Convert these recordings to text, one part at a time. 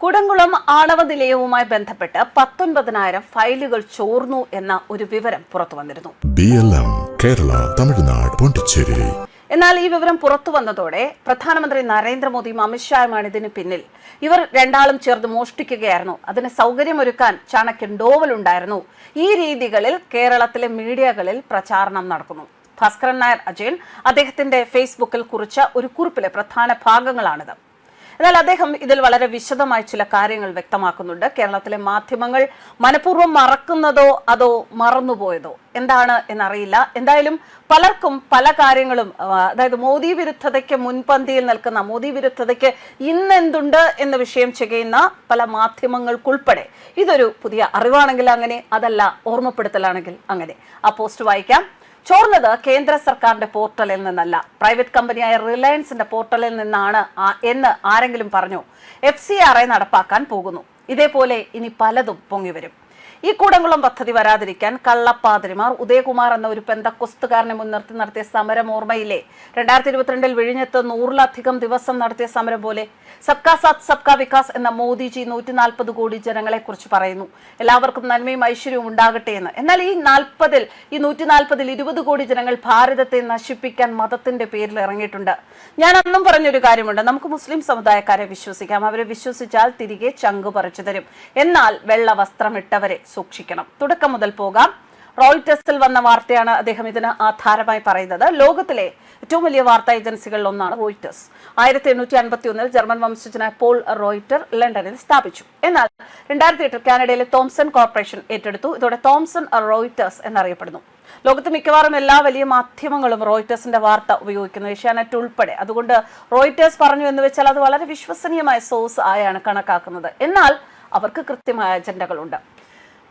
കുടംകുളം ആണവ നിലയവുമായി ബന്ധപ്പെട്ട് 19,000 ഫയലുകൾ ചോർന്നു എന്ന ഒരു വിവരം പുറത്തുവന്നിരുന്നു. കേരള, തമിഴ്നാട്, പോണ്ടിച്ചേരി. എന്നാൽ ഈ വിവരം പുറത്തു വന്നതോടെ പ്രധാനമന്ത്രി നരേന്ദ്രമോദിയും അമിത്ഷായുമാണ് ഇതിന് പിന്നിൽ. ഇവർ രണ്ടാളും ചേർന്ന് മോഷ്ടിക്കുകയായിരുന്നു. അതിന് സൗകര്യമൊരുക്കാൻ ചാണക്യൻ ഡോവലുണ്ടായിരുന്നു. ഈ രീതികളിൽ കേരളത്തിലെ മീഡിയകളിൽ പ്രചാരണം നടക്കുന്നു. ഭാസ്കരൻ നായർ അജയൻ അദ്ദേഹത്തിന്റെ ഫേസ്ബുക്കിൽ കുറിച്ച ഒരു കുറിപ്പിലെ പ്രധാന ഭാഗങ്ങളാണിത്. എന്നാൽ അദ്ദേഹം ഇതിൽ വളരെ വിശദമായി ചില കാര്യങ്ങൾ വ്യക്തമാക്കുന്നുണ്ട്. കേരളത്തിലെ മാധ്യമങ്ങൾ മനഃപൂർവ്വം മറക്കുന്നതോ അതോ മറന്നുപോയതോ എന്താണ് എന്നറിയില്ല. എന്തായാലും പലർക്കും പല കാര്യങ്ങളും, അതായത് മോദി വിരുദ്ധതയ്ക്ക് മുൻപന്തിയിൽ നിൽക്കുന്ന, മോദി വിരുദ്ധതയ്ക്ക് ഇന്നെന്തുണ്ട് എന്ന വിഷയം ചെയ്യുന്ന പല മാധ്യമങ്ങൾക്കുൾപ്പെടെ ഇതൊരു പുതിയ അറിവാണെങ്കിൽ അങ്ങനെ, അതല്ല ഓർമ്മപ്പെടുത്തലാണെങ്കിൽ അങ്ങനെ. ആ പോസ്റ്റ് വായിക്കാം. ചോർന്നത് കേന്ദ്ര സർക്കാരിന്റെ പോർട്ടലിൽ നിന്നല്ല, പ്രൈവറ്റ് കമ്പനിയായ റിലയൻസിന്റെ പോർട്ടലിൽ നിന്നാണ് എന്ന് ആരെങ്കിലും പറഞ്ഞു. FCRA നടപ്പാക്കാൻ പോകുന്നു. ഇതേപോലെ ഇനി പലതും പൊങ്ങിവരും. ഈ കൂടംകുളം പദ്ധതി വരാതിരിക്കാൻ കള്ളപ്പാതിരിമാർ ഉദയകുമാർ എന്ന ഒരു പെന്തക്കൊസ്തുകാരനെ മുൻനിർത്തി നടത്തിയ സമരം ഓർമ്മയില്ലേ? 2022 വിഴിഞ്ഞത്ത് 100-ലധികം ദിവസം നടത്തിയ സമരം പോലെ. സബ്കാ സാത്ത് സബ്കാ വികാസ് എന്ന മോദിജി 140 കോടി ജനങ്ങളെ കുറിച്ച് പറയുന്നു. എല്ലാവർക്കും നന്മയും ഐശ്വര്യവും ഉണ്ടാകട്ടെ എന്ന്. എന്നാൽ ഈ 140-ൽ 20 കോടി ജനങ്ങൾ ഭാരതത്തെ നശിപ്പിക്കാൻ മതത്തിന്റെ പേരിൽ ഇറങ്ങിയിട്ടുണ്ട്. ഞാൻ അന്നും പറഞ്ഞൊരു കാര്യമുണ്ട്, നമുക്ക് മുസ്ലിം സമുദായക്കാരെ വിശ്വസിക്കാം. അവരെ വിശ്വസിച്ചാൽ തിരികെ ചങ്കു പറിച്ചു തരും. എന്നാൽ വെള്ള വസ്ത്രമിട്ടവരെ സൂക്ഷിക്കണം. തുടക്കം മുതൽ പോകാം. റോയിറ്റേഴ്സിൽ വന്ന വാർത്തയാണ് അദ്ദേഹം ഇതിന് ആധാരമായി പറയുന്നത്. ലോകത്തിലെ ഏറ്റവും വലിയ വാർത്താ ഏജൻസികളിൽ ഒന്നാണ് റോയിറ്റേഴ്സ്. 1851 ജർമ്മൻ വംശജനായ പോൾ റോയിറ്റർ ലണ്ടനിൽ സ്ഥാപിച്ചു. എന്നാൽ 2008 കാനഡയിലെ തോംസൺ കോർപ്പറേഷൻ ഏറ്റെടുത്തു. ഇതോടെ തോംസൺ റോയിറ്റേഴ്സ് എന്നറിയപ്പെടുന്നു. ലോകത്ത് മിക്കവാറും എല്ലാ വലിയ മാധ്യമങ്ങളും റോയിറ്റേഴ്സിന്റെ വാർത്ത ഉപയോഗിക്കുന്നു, ഏഷ്യാനെറ്റ് ഉൾപ്പെടെ. അതുകൊണ്ട് റോയിറ്റേഴ്സ് പറഞ്ഞു എന്ന് വെച്ചാൽ അത് വളരെ വിശ്വസനീയമായ സോഴ്സ് ആയാണ് കണക്കാക്കുന്നത്. എന്നാൽ അവർക്ക് കൃത്യമായ അജണ്ടകളുണ്ട്.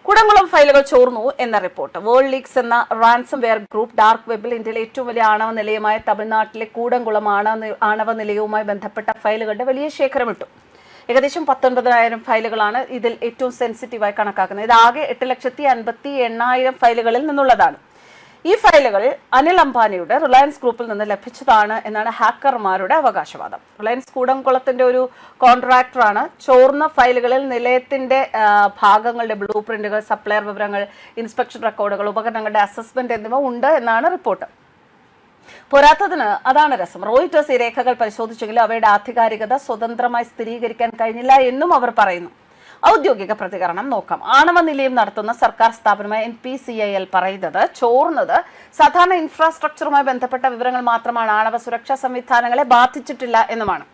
കുടംകുളം ഫയലുകൾ ചോർന്നു എന്ന റിപ്പോർട്ട്. വേൾഡ് ലീഗ്സ് എന്ന റാൻസം വെയർ ഗ്രൂപ്പ് ഡാർക്ക് വെബിൽ ഇന്ത്യയിലെ ഏറ്റവും വലിയ ആണവ നിലയമായ തമിഴ്നാട്ടിലെ കൂടംകുളം ആണവ നിലയവുമായി ബന്ധപ്പെട്ട ഫയലുകളുടെ വലിയ ശേഖരമിട്ടു. ഏകദേശം 19,000 ഫയലുകളാണ് ഇതിൽ ഏറ്റവും സെൻസിറ്റീവായി കണക്കാക്കുന്നത്. ഇത് ആകെ 8,58,000 ഫയലുകളിൽ നിന്നുള്ളതാണ്. ഈ ഫയലുകൾ അനിൽ അംബാനിയുടെ റിലയൻസ് ഗ്രൂപ്പിൽ നിന്ന് ലഭിച്ചതാണ് എന്നാണ് ഹാക്കർമാരുടെ അവകാശവാദം. റിലയൻസ് കൂടംകുളത്തിന്റെ ഒരു കോൺട്രാക്ടറാണ്. ചോർന്ന ഫയലുകളിൽ നിലയത്തിന്റെ ഭാഗങ്ങളുടെ ബ്ലൂ പ്രിന്റുകൾ, സപ്ലയർ വിവരങ്ങൾ, ഇൻസ്പെക്ഷൻ റെക്കോർഡുകൾ, ഉപകരണങ്ങളുടെ അസസ്മെന്റ് എന്നിവ ഉണ്ട് എന്നാണ് റിപ്പോർട്ട്. പോരാത്തതിന് അതാണ് രസം, റോയിറ്റേഴ്സ് ഈ രേഖകൾ പരിശോധിച്ചെങ്കിലും അവയുടെ ആധികാരികത സ്വതന്ത്രമായി സ്ഥിരീകരിക്കാൻ കഴിഞ്ഞില്ല എന്നും അവർ പറയുന്നു. ഔദ്യോഗിക പ്രതികരണം നോക്കാം. ആണവ നിലയം നടത്തുന്ന സർക്കാർ സ്ഥാപനമായ NPCIL പറയുന്നത് ചോർന്നത് സാധാരണ ഇൻഫ്രാസ്ട്രക്ചറുമായി ബന്ധപ്പെട്ട വിവരങ്ങൾ മാത്രമാണ്, ആണവ സുരക്ഷാ സംവിധാനങ്ങളെ ബാധിച്ചിട്ടില്ല എന്നുമാണ്.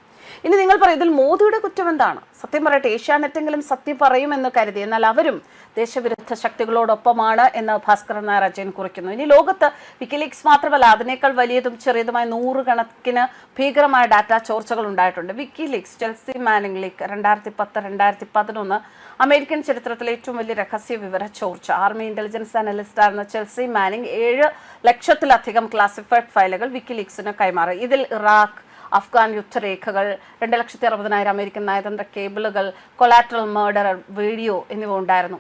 ഇനി നിങ്ങൾ പറയും, ഇതിൽ മോദിയുടെ കുറ്റം എന്താണ്? സത്യം പറയട്ടെ, ഏഷ്യാനെറ്റെങ്കിലും സത്യം പറയുമെന്ന് കരുതി. എന്നാൽ അവരും ദേശവിരുദ്ധ ശക്തികളോടൊപ്പമാണ് എന്ന് ഭാസ്കരൻ നായർ അജയൻ കുറിക്കുന്നു. ഇനി ലോകത്ത് വിക്കിലീക്സ് മാത്രമല്ല, അതിനേക്കാൾ വലിയതും ചെറിയതുമായ 100 കണക്കിന് ഭീകരമായ ഡാറ്റ ചോർച്ചകൾ ഉണ്ടായിട്ടുണ്ട്. വിക്കിലീക്സ്, ചെൽസി മാനിംഗ് ലീക്ക്, 2010-2011 അമേരിക്കൻ ചരിത്രത്തിലെ ഏറ്റവും വലിയ രഹസ്യ വിവര ചോർച്ച. ആർമി ഇന്റലിജൻസ് അനലിസ്റ്റ് ആയിരുന്ന ചെൽസി മാനിംഗ് 7 ലക്ഷത്തിലധികം ക്ലാസിഫൈഡ് ഫയലുകൾ വിക്കിലീക്സിന് കൈമാറി. ഇതിൽ ഇറാഖ്, അഫ്ഗാൻ യുദ്ധരേഖകൾ, 2,60,000 അമേരിക്കൻ നയതന്ത്ര കേബിളുകൾ, കൊളാറ്ററൽ മർഡർ വീഡിയോ എന്നിവ ഉണ്ടായിരുന്നു.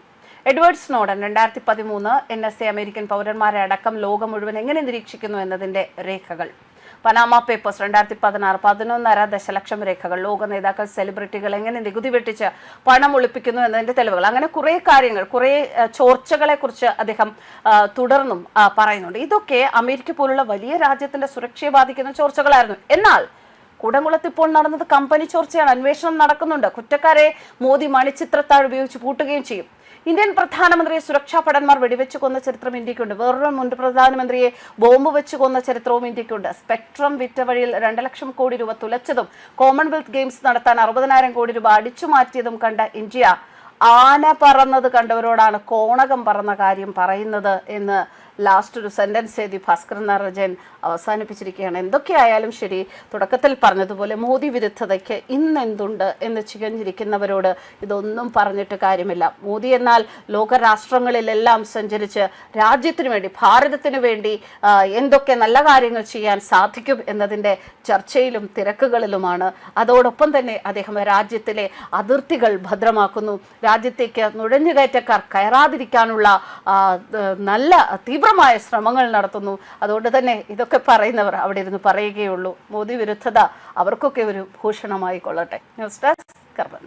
എഡ്വേർഡ് സ്നോഡൻ 2013 NSA അമേരിക്കൻ പൗരന്മാരെ അടക്കം ലോകം മുഴുവൻ എങ്ങനെ നിരീക്ഷിക്കുന്നു എന്നതിന്റെ രേഖകൾ. പനാമ പേപ്പേഴ്സ് 2016 11.5 ദശലക്ഷം രേഖകൾ. ലോക നേതാക്കൾ, സെലിബ്രിറ്റികൾ എങ്ങനെ നികുതി വെട്ടിച്ച് പണം ഒളിപ്പിക്കുന്നു എന്നതിന്റെ തെളിവുകൾ. അങ്ങനെ കുറെ കാര്യങ്ങൾ, കുറെ ചോർച്ചകളെ കുറിച്ച് അദ്ദേഹം തുടർന്നും പറയുന്നുണ്ട്. ഇതൊക്കെ അമേരിക്ക പോലുള്ള വലിയ രാജ്യത്തിന്റെ സുരക്ഷയെ ബാധിക്കുന്ന ചോർച്ചകളായിരുന്നു. എന്നാൽ കൂടംകുളത്ത് ഇപ്പോൾ നടന്നത് കമ്പനി ചോർച്ചയാണ്. അന്വേഷണം നടക്കുന്നുണ്ട്. കുറ്റക്കാരെ മോദി മണിച്ചിത്രത്താഴ് ഉപയോഗിച്ച് പൂട്ടുകയും ചെയ്യും. ഇന്ത്യൻ പ്രധാനമന്ത്രിയെ സുരക്ഷാ ഭടന്മാർ വെടിവെച്ച് കൊന്ന ചരിത്രം ഇന്ത്യക്കുണ്ട്. വേറൊരു മുൻ പ്രധാനമന്ത്രിയെ ബോംബ് വെച്ച് കൊന്ന ചരിത്രവും ഇന്ത്യക്കുണ്ട്. സ്പെക്ട്രം വിറ്റ വഴിയിൽ 2 ലക്ഷം കോടി രൂപ തുലച്ചതും കോമൺവെൽത്ത് ഗെയിംസ് നടത്താൻ 60,000 കോടി രൂപ അടിച്ചു മാറ്റിയതും കണ്ട ഇന്ത്യ ആന പറന്നത് കണ്ടവരോടാണ് കോണകം പറന്ന കാര്യം പറയുന്നത് എന്ന് ലാസ്റ്റ് ഒരു സെന്റൻസ് എഴുതി ഭാസ്കരൻ നായർ അജയൻ അവസാനിപ്പിച്ചിരിക്കുകയാണ്. എന്തൊക്കെയായാലും ശരി, തുടക്കത്തിൽ പറഞ്ഞതുപോലെ മോദി വിരുദ്ധതയ്ക്ക് ഇന്നെന്തുണ്ട് എന്ന് ചികഞ്ഞിരിക്കുന്നവരോട് ഇതൊന്നും പറഞ്ഞിട്ട് കാര്യമില്ല. മോദി എന്നാൽ ലോകരാഷ്ട്രങ്ങളിലെല്ലാം സഞ്ചരിച്ച് രാജ്യത്തിനു വേണ്ടി, ഭാരതത്തിനു വേണ്ടി എന്തൊക്കെ നല്ല കാര്യങ്ങൾ ചെയ്യാൻ സാധിക്കും എന്നതിൻ്റെ ചർച്ചയിലും തിരക്കുകളിലുമാണ്. അതോടൊപ്പം തന്നെ അദ്ദേഹം രാജ്യത്തിലെ അതിർത്തികൾ ഭദ്രമാക്കുന്നു. രാജ്യത്തേക്ക് നുഴഞ്ഞുകയറ്റക്കാർ കയറാതിരിക്കാനുള്ള നല്ല തീവ്രമായ ശ്രമങ്ങൾ നടത്തുന്നു. അതുകൊണ്ട് തന്നെ ഇതൊക്കെ പറയുന്നവർ അവിടെ ഇരുന്ന് പറയുകയുള്ളൂ. മോദി വിരുദ്ധത അവർക്കൊക്കെ ഒരു ഭൂഷണമായി കൊള്ളട്ടെ. ന്യൂസ് ഡെസ്ക് കർമ്മ.